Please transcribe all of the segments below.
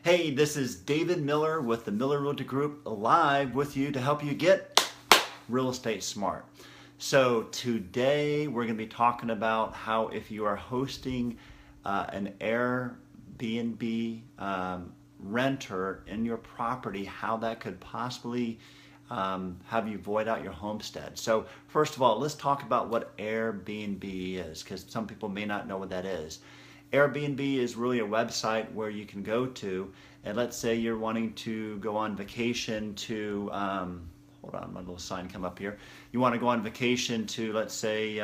Hey, this is David Miller with the Miller Realty Group live with you to help you get real estate smart. So today we're going to be talking about how if you are hosting an Airbnb renter in your property, how that could possibly have you void out your homestead. So first of all, let's talk about what Airbnb is, because some people may not know what that is. Airbnb is really a website where you can go to, and let's say you're wanting to go on vacation to, hold on, my little sign come up here. You want to go on vacation to, let's say,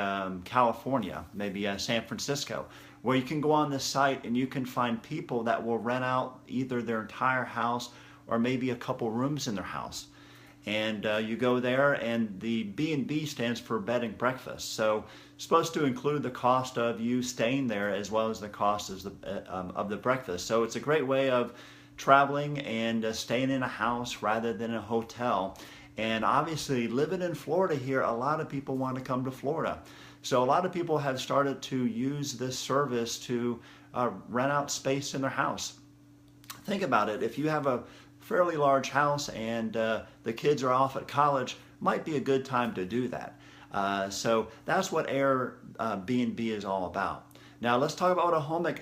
California, maybe San Francisco, where you can go on this site and you can find people that will rent out either their entire house or maybe a couple rooms in their house. And you go there, and the B&B stands for bed and breakfast. So it's supposed to include the cost of you staying there as well as the cost of the breakfast. So it's a great way of traveling and staying in a house rather than a hotel. And obviously, living in Florida here, a lot of people want to come to Florida. So a lot of people have started to use this service to rent out space in their house. Think about it. If you have a fairly large house and the kids are off at college, might be a good time to do that. So that's what Airbnb is all about. Now let's talk about what a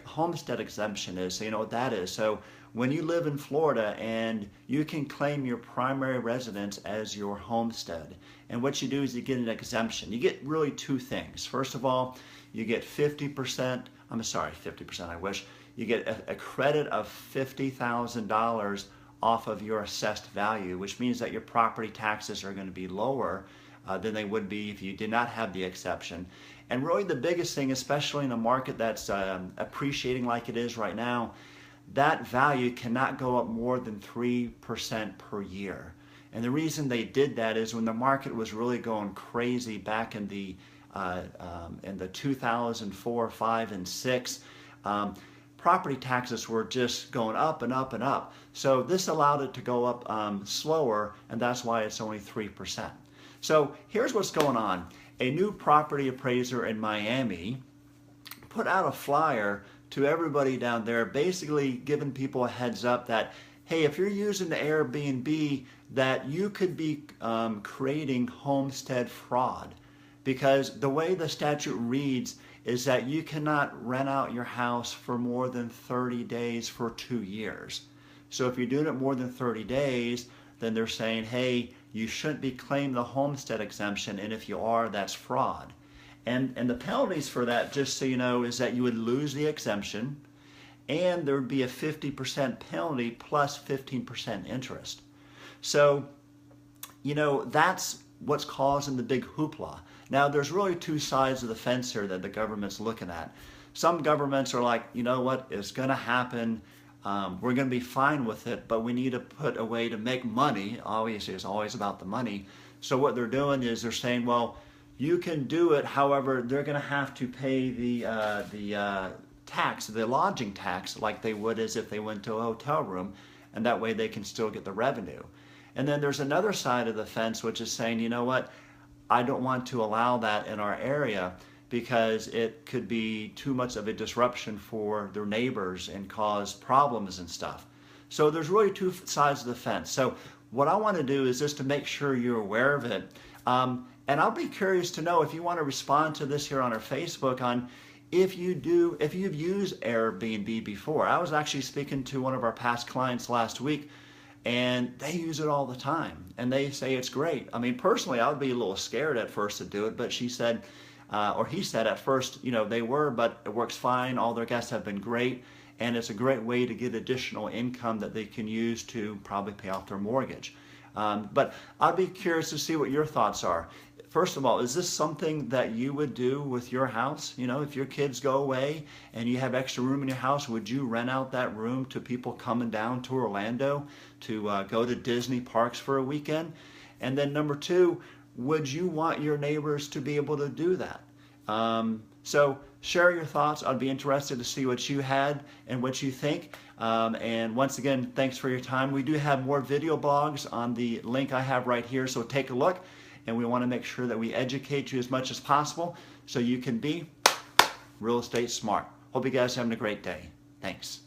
homestead exemption is, so you know what that is. So when you live in Florida and you can claim your primary residence as your homestead, and what you do is you get an exemption. You get really two things. First of all, you get 50%, I'm sorry, 50%, I wish. You get a credit of $50,000 off of your assessed value, which means that your property taxes are going to be lower than they would be if you did not have the exception. And really the biggest thing, especially in a market that's appreciating like it is right now, that value cannot go up more than 3% per year. And the reason they did that is when the market was really going crazy back in the 2004, 5, and 6, property taxes were just going up and up and up. So this allowed it to go up slower, and that's why it's only 3%. So here's what's going on. A new property appraiser in Miami put out a flyer to everybody down there, basically giving people a heads up that, hey, if you're using the Airbnb, that you could be creating homestead fraud. Because the way the statute reads is that you cannot rent out your house for more than 30 days for 2 years. So if you're doing it more than 30 days, then they're saying, hey, you shouldn't be claiming the homestead exemption, and if you are, that's fraud. And the penalties for that, just so you know, is that you would lose the exemption, and there would be a 50% penalty plus 15% interest. So, you know, that's what's causing the big hoopla. Now, there's really two sides of the fence here that the government's looking at. Some governments are like, you know what, it's going to happen. We're going to be fine with it, but we need to put a way to make money. Obviously, it's always about the money. So what they're doing is they're saying, well, you can do it. However, they're going to have to pay the tax, the lodging tax, like they would as if they went to a hotel room, and that way they can still get the revenue. And then there's another side of the fence which is saying, you know what, I don't want to allow that in our area because it could be too much of a disruption for their neighbors and cause problems and stuff. So there's really two sides of the fence. So what I want to do is just to make sure you're aware of it. And I'll be curious to know if you want to respond to this here on our Facebook on if you've used Airbnb before. I was actually speaking to one of our past clients last week, and they use it all the time, and they say it's great. I mean, personally, I would be a little scared at first to do it, but she said, or he said at first, you know, they were, but it works fine. All their guests have been great, and it's a great way to get additional income that they can use to probably pay off their mortgage. But I'd be curious to see what your thoughts are. First of all, is this something that you would do with your house? You know, if your kids go away and you have extra room in your house, would you rent out that room to people coming down to Orlando to go to Disney parks for a weekend? And then number two, would you want your neighbors to be able to do that? So share your thoughts. I'd be interested to see what you had and what you think. And once again, thanks for your time. We do have more video blogs on the link I have right here, so take a look. And we want to make sure that we educate you as much as possible so you can be real estate smart. Hope you guys are having a great day. Thanks.